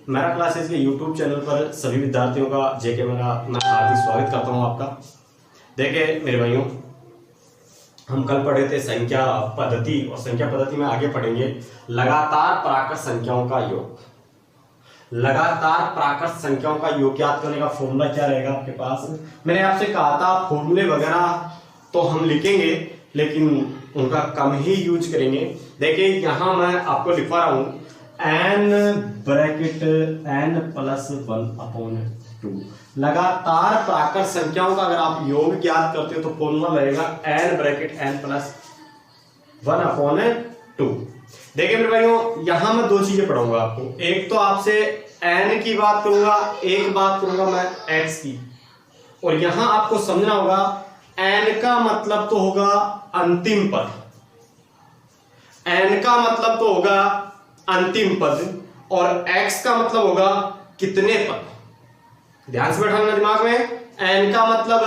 मेरा क्लासेस के YouTube channel पर सभी विद्यार्थियों का जेके मैं हार्दिक स्वागत करता हूं आपका। देखिए मेरे भाइयों, हम कल पढ़े थे संख्या पद्धति और संख्या पद्धति में आगे पढ़ेंगे लगातार प्राकृत संख्याओं का योग। लगातार प्राकृत संख्याओं का योग याद करने का फॉर्मूला क्या रहेगा आपके पास? मैंने आपसे कहा था फॉर्मूले वगैरह तो हम लिखेंगे लेकिन उनका कम ही यूज करेंगे। देखिए यहां मैं आपको लिखवा रहा हूं n ब्रैकेट n प्लस 1/2। लगातार प्राकृत संख्याओं का अगर आप योग ज्ञात करते हो तो फॉर्मूला रहेगा n ब्रैकेट n प्लस 1/2। देखिए मेरे भाइयों, यहां मैं दो चीजें पढ़ाऊंगा आपको। एक तो आपसे n की बात करूंगा, एक बात करूंगा मैं x की। और यहां आपको समझना होगा n का मतलब तो होगा अंतिम पद, n का मतलब तो होगा अंतिम पद और x का मतलब होगा कितने पद। ध्यान से बैठाना दिमाग में, n का मतलब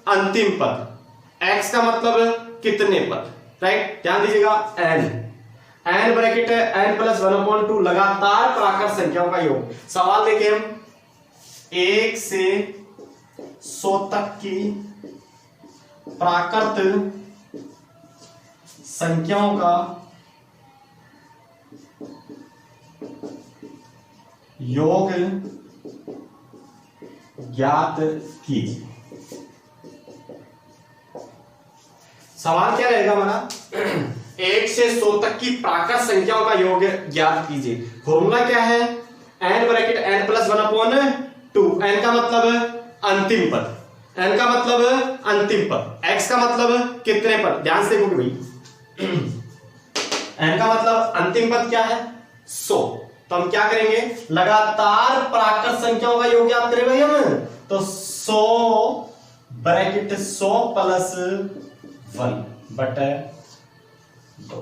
अंतिम पद, x का मतलब कितने पद। राइट, ध्यान दीजिएगा। n ब्रैकेट n प्लस 1/2 लगातार प्राकृत संख्याओं का योग। सवाल देखिए हम 1 से 100 तक की प्राकृत संख्याओं का योग ज्ञात कीजिए। सवाल क्या रहेगा हमारा? 1 से 100 तक की प्राकृत संख्याओं का योग ज्ञात कीजिए। फॉर्मूला क्या है? n bracket n plus 1/2। n का मतलब अंतिम पद, n का मतलब अंतिम पद, x का मतलब कितने पद। ध्यान से देखोगे भाई, n का मतलब अंतिम पद क्या है? 100। तो हम क्या करेंगे? लगातार प्राकृत संख्याओं का योग ज्ञात करें भाई हम। तो 100 ब्रैकेट 100 प्लस 1/2।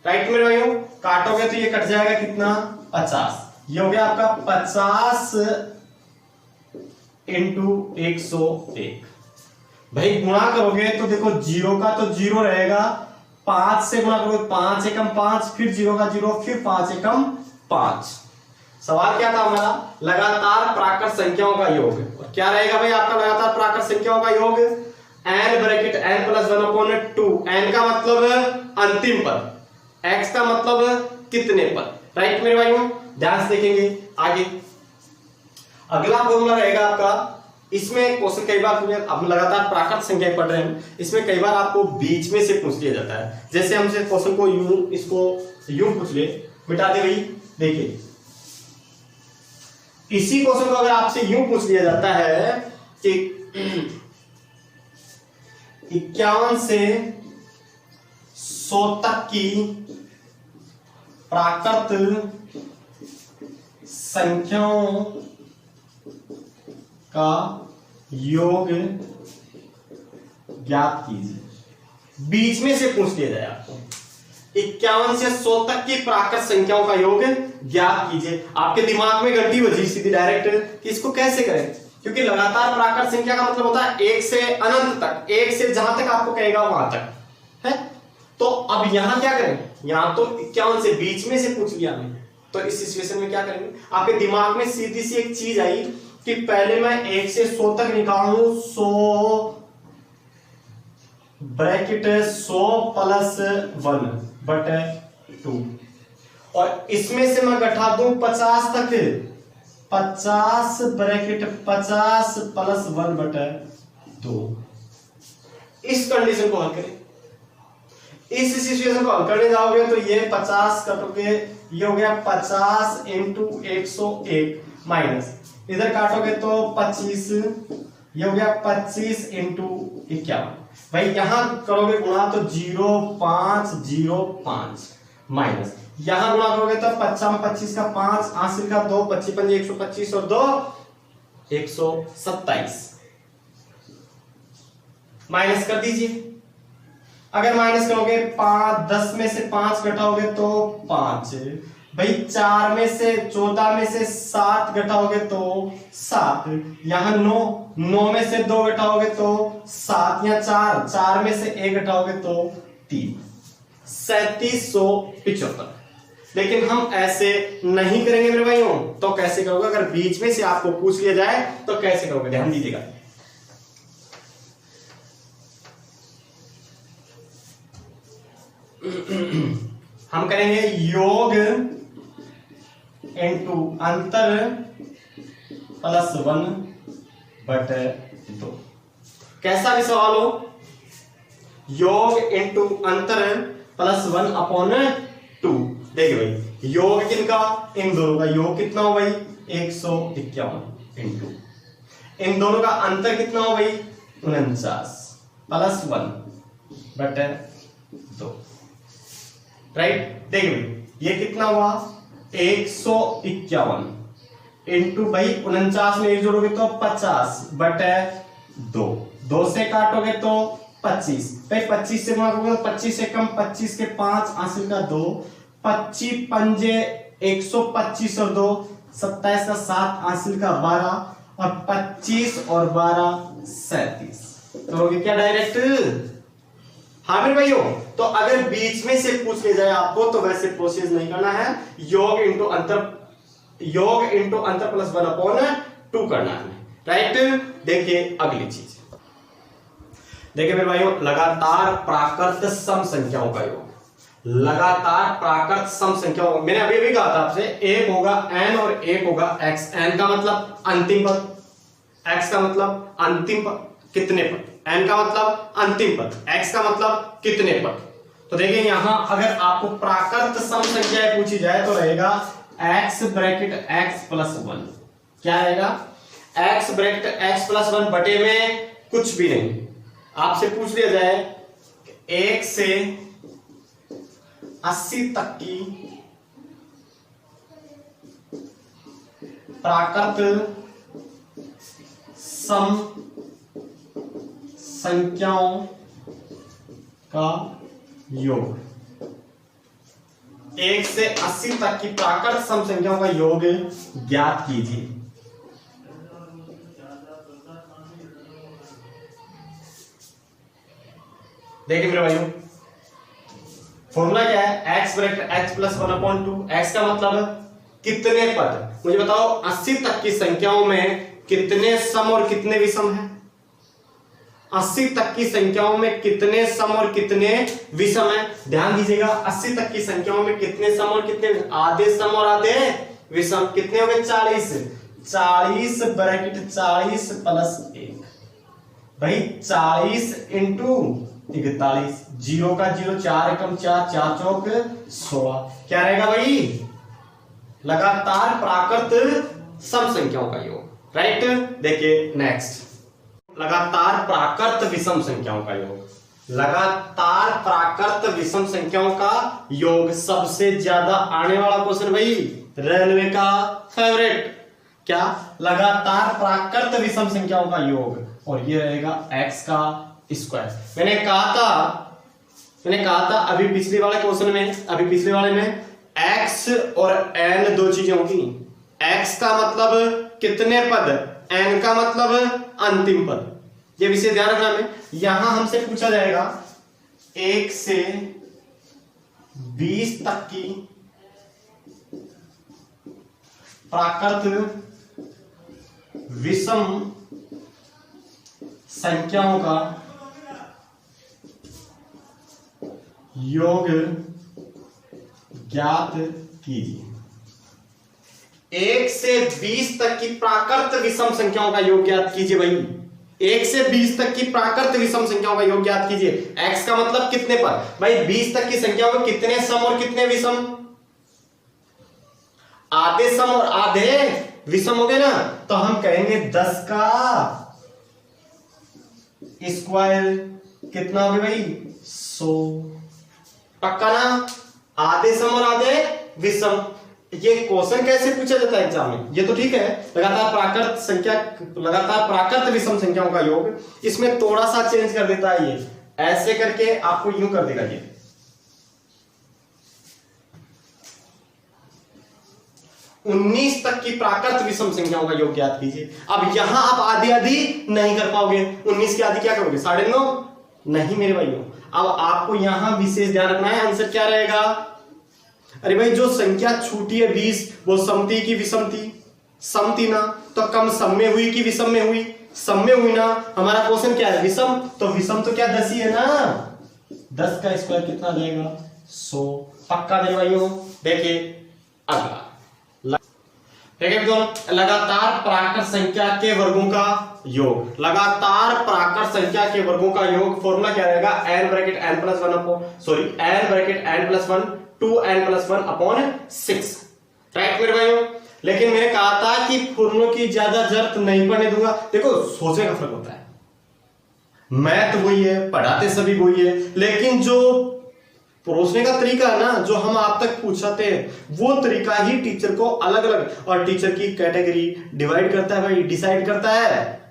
राइट मेरे भाइयों, काटोगे तो ये कट जाएगा कितना? 50। ये हो गया आपका 50 इंटू 101। भाई गुणा करोगे तो देखो जीरो का तो जीरो रहेगा, 5 से गुणा करोगे 5 एकम 5, फिर जीरो का जीरो, फिर 5 एकम 5। सवाल क्या था हमारा? लगातार प्राकृत संख्याओं का योग। और क्या रहेगा भाई आपका लगातार प्राकृत संख्याओं का योग? n bracket n plus 1/2। n का मतलब अंतिम पद, x का मतलब कितने पद। राइट मेरे भाइयों, ध्यान से देखेंगे आगे। अगला फॉर्मूला रहेगा आपका, इसमें क्वेश्चन कई बार हम लगातार प्राकृत संख्या पढ़ रहे हैं, इसमें कई बार आपको बीच में से पूछ लिया जाता है। जैसे हमसे क्वेश्चन को यूं, इसको यूं पूछ ले, मिटा दे भाई। देखिए इसी क्वेश्चन को अगर आपसे यूं पूछ लिया जाता है कि 51 से 100 तक की प्राकृत संख्याओं का योग ज्ञात कीजिए। बीच में से पूछ लिया जाए आपको 51 से 100 तक की प्राकृत संख्याओं का योग ज्ञात कीजिए। आपके दिमाग में घंटी बजी सीधी डायरेक्ट कि इसको कैसे करें, क्योंकि लगातार प्राकृत संख्या का मतलब होता है 1 से अनंत तक, 1 से जहां तक आपको कहेगा वहां तक है। तो अब यहां क्या करें? यहां तो 51 से बीच में से पूछ लिया हमने, तो इस सिचुएशन में क्या करेंगे? आपके दिमाग में सीधी सी एक चीज आई कि पहले मैं 1 से 100 तक निकालूं, 100 ब्रैकेट 100 प्लस 1/2 और इसमें से मैं घटा दूं 50 तक, 50 ब्रैकेट 50 प्लस 1/2। इस कंडीशन को हल करें। इस सिचुएशन को हल करने जाओगे तो ये 50 कटोगे, ये हो गया 50 इंटू 101 माइनस, इधर काटोगे तो 25, ये हो गया 25 इंटू 51। भाई यहां करोगे गुणा तो 0.505 माइनस, यहां गुणा करोगे तो 25 का 5, आंसर का 2, 25 पंजे 125 और 2 127। माइनस कर दीजिए। अगर माइनस करोगे 5, 10 में से 5 घटाओगे तो 5, भाई 4 में से 14 में से 7 घटाओगे तो 7, यहां 9 में से 2 घटाओगे तो 7, या 4 में से 1 घटाओगे तो 3, 3775। लेकिन हम ऐसे नहीं करेंगे मेरे भाइयों। तो कैसे करोगे, अगर बीच में से आपको पूछ लिया जाए तो कैसे करोगे, ध्यान दीजिएगा। हम करेंगे योग इनटू अंतर प्लस 1/2। कैसा भी सवाल हो, योग इनटू अंतर प्लस 1/2। देखिए भाई, योग किनका, इन दोनों का योग कितना हो भाई 151 इंटू इन दोनों का अंतर कितना हो भाई 49 प्लस 1/2। राइट। देखिए भाई, ये कितना हुआ 151 इंटू भाई 49 में जोड़ोगे तो 50/2। 2 से काटोगे तो 25 भाई, 25 से गुणा करोगे तो 25 से कम, 25 के 5 हासिल का 2, 25 पंजे 125 और 2 27 का 7 हासिल का 12 और 25 और 12 37। करोगे क्या डायरेक्ट। हाँ मेरे भाइयों, तो अगर बीच में से पूछ ले जाए आपको तो वैसे प्रोसेस नहीं करना है, योग इंटू अंतर प्लस 1/2 करना है। राइट। देखिए अगली चीज, देखिए मेरे भाइयों, लगातार प्राकृत सम संख्याओं का योग। लगातार प्राकृत सम संख्याओं, मैंने अभी भी कहा था आपसे, एक होगा n और एक होगा x। n का मतलब अंतिम पद, x का मतलब अंतिम पद कितने पद, n का मतलब अंतिम पद, x का मतलब कितने पद। तो देखिए यहां अगर आपको प्राकृत सम संख्याएं पूछी जाए तो रहेगा x ब्रैकेट x प्लस 1। क्या रहेगा, x ब्रैकेट x प्लस 1 बटे में कुछ भी नहीं। आपसे पूछ लिया जाए 1 से 80 तक की प्राकृत सम संख्याओं का योग। 1 से 80 तक की प्राकृत सम संख्याओं का योग ज्ञात कीजिए। देखिए मेरे भाइयों, फॉर्मूला क्या है, x bracket x plus 1/2। x का मतलब कितने पद, मुझे बताओ 80 तक की संख्याओं में कितने सम और कितने विषम हैं। 80 तक की संख्याओं में कितने सम और कितने विषम हैं। ध्यान दीजिएगा, 80 तक की संख्याओं में कितने सम और कितने, आधे सम और आधे विषम। कितने हो गए 40 ब्रैकेट 40 प्लस 1 भाई 40 इंटू 41। 0 का 0, 4 एकम 4, 4 चौक 16। क्या रहेगा भाई, लगातार प्राकृत सम संख्याओं का योग। राइट। देखिए नेक्स्ट, लगातार प्राकृत विषम संख्याओं का योग। लगातार प्राकृत विषम संख्याओं का योग सबसे ज्यादा आने वाला क्वेश्चन भाई, रेलवे का फेवरेट। क्या, लगातार प्राकृत विषम संख्याओं का योग, और ये रहेगा x का स्क्वायर। मैंने कहा था अभी पिछले वाले में x और n दो चीजें होगी। x का मतलब कितने पद, n का मतलब अंतिम पद। ये विषय ध्यान रखना में। यहां हमसे पूछा जाएगा 1 से 20 तक की प्राकृत विषम संख्याओं का योग ज्ञात कीजिए। 1 से 20 तक की प्राकृत विषम संख्याओं का योग ज्ञात कीजिए भाई। 1 से 20 तक की प्राकृत विषम संख्याओं का योग ज्ञात कीजिए। x का मतलब कितने पद भाई, 20 तक की संख्याओं में कितने सम और कितने विषम, आधे सम और आधे विषम हो गए ना। तो हम कहेंगे 10 का स्क्वायर कितना हो गया भाई 100। पक्का ना, आधे सम और आधे विषम। ये क्वेश्चन कैसे पूछा जाता है एग्जाम में, ये तो ठीक है, लगातार प्राकृत विषम संख्याओं का योग। इसमें थोड़ा सा चेंज कर देता है, ये ऐसे करके आपको यूं कर देगा ये 19 तक की प्राकृत विषम संख्याओं का योग ज्ञात कीजिए। अब यहां आप आधी आधी नहीं कर पाओगे, 19 की आधी क्या करोगे 9.5 नहीं मेरे भाइयों। अब आपको यहां विशेष ध्यान रखना है, आंसर क्या रहेगा, अरे भाई जो संख्या छूटी है 20, वो समती की विषमती? समती ना, तो कम सम में हुई कि विषम में हुई? सम में हुई ना। हमारा क्वेश्चन क्या है? विषम, तो विषम तो क्या 10 ही है ना। 10 का स्क्वायर कितना आ जाएगा? 100। पक्का मेरे भाइयों? देखिए अगला, लगातार प्राकृत संख्या के वर्गों का योग। लगातार प्राकृत संख्या के वर्गों का योग फॉर्मूला क्या रहेगा? n bracket n plus 1 upon n bracket n plus 1 2n plus 1 upon 6। Right मेरे भाइयों? लेकिन मैंने कहा था कि फॉर्मूलों की ज्यादा जरूरत नहीं पड़ने दूंगा। देखो सोचने का फर्क होता है, मैथ वही है, पढ़ाते सभी वही है, लेकिन जो परोसने का तरीका है ना, जो हम आप तक पूछाते हैं, वो तरीका ही टीचर को अलग अलग, और टीचर की कैटेगरी डिवाइड करता है भाई, डिसाइड करता है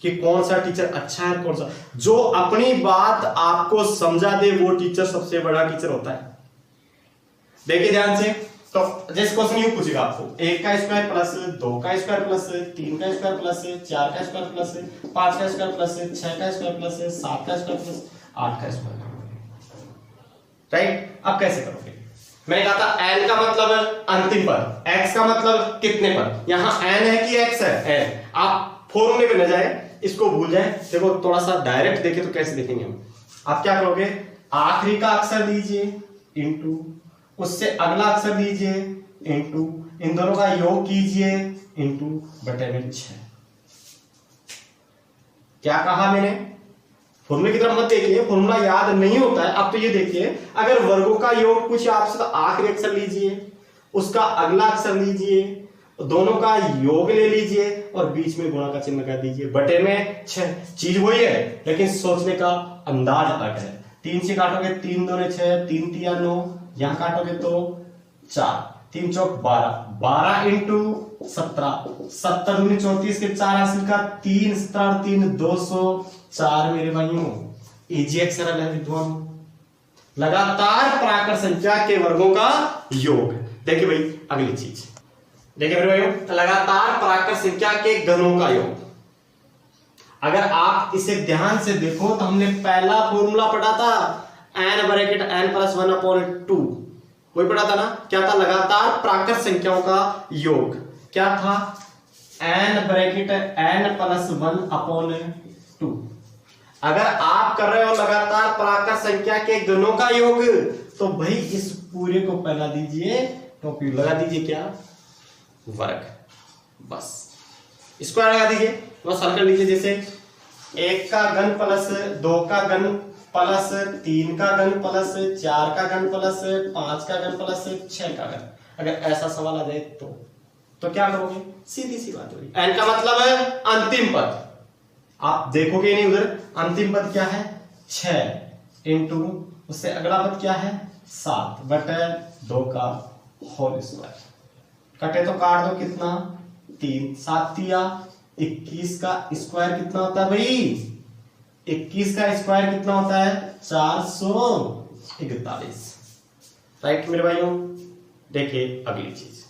कि कौन सा टीचर अच्छा है, कौन सा। जो अपनी बात आपको समझा दे वो टीचर सबसे बड़ा टीचर होता है। देखिए ध्यान से, तो जैसे क्वेश्चन यू पूछेगा आपको 1 का स्क्वायर प्लस 2 का स्क्वायर प्लस 3 का स्क्वायर प्लस 4 का स्क्वायर प्लस 5 का स्क्वायर प्लस 6 का स्क्वायर प्लस 7 का स्क्वायर प्लस 8 का स्क्वायर। राइट, अब कैसे करोगे? मैंने कहा था n का मतलब अंतिम पद, x का मतलब कितने पद। यहां n है कि x है? n। आप फॉर्मूले पे न जाए, इसको भूल जाए। देखो थोड़ा सा डायरेक्ट देखे तो कैसे देखेंगे हम। आप क्या करोगे? आखिरी का अक्षर लीजिए इंटू, उससे अगला अक्षर लीजिए इंटू, इन दोनों का योग कीजिए इंटू बटे में 6। क्या कहा मैंने? फॉर्मूले की तरफ मत देखिए, फॉर्मूला याद नहीं होता है। अब तो ये देखिए, अगर वर्गों का योग पूछे आपसे तो आखिरी अक्षर लीजिए, उसका अगला अक्षर लीजिए, दोनों का योग ले लीजिए और बीच में गुणा का चिन्ह लगा दीजिए, बटे में 6। चीज वही है, लेकिन सोचने का अंदाज अलग है। 3 से काटोगे 3 दूने 6, 3 तिया 9, यहां काटोगे तो 4, 3 चौक 12, 12 इंटू 17, 17 दूनी 34 के 4 हासिल का 3, 17 3 204 मेरे भाइयों। इजी एक्सरसाइज है विद्वान। लगातार प्राकृत संख्या के वर्गों का योग। देखिए भाई अगली चीज, देखिए मेरे भाइयों, लगातार प्राकृत संख्या के घनों का योग। अगर आप इसे ध्यान से देखो तो हमने पहला फॉर्मूला पढ़ा था n bracket n plus 1 upon 2, वही पढ़ा था ना। क्या था? लगातार प्राकृत संख्याओं का योग। क्या था? n bracket n plus 1 upon 2। अगर आप कर रहे हो लगातार प्राकृत संख्या के घनों का योग, तो भाई इस पूरे को पहला दीजिए, टोपी लगा दीजिए, क्या? वर्ग। बस इसको लगा दीजिए, बस हल कर लीजिए। जैसे 1 का घन प्लस 2 का घन प्लस 3 का घन प्लस 4 का घन प्लस 5 का घन प्लस 6 का घन। अगर ऐसा सवाल आ जाए तो क्या करोगे? सीधी सी बात होगी। n का मतलब है अंतिम पद। आप देखोगे नहीं उधर, अंतिम पद क्या है? 6 इंटू, उससे अगला पद क्या है? 7 बटे 2 का होल स्क्वायर। कटे तो काट दो, कितना? 3, 7 तिया 21 का स्क्वायर कितना होता है भाई? 21 का स्क्वायर कितना होता है? 441। राइट मेरे भाइयों? देखिए अगली चीज,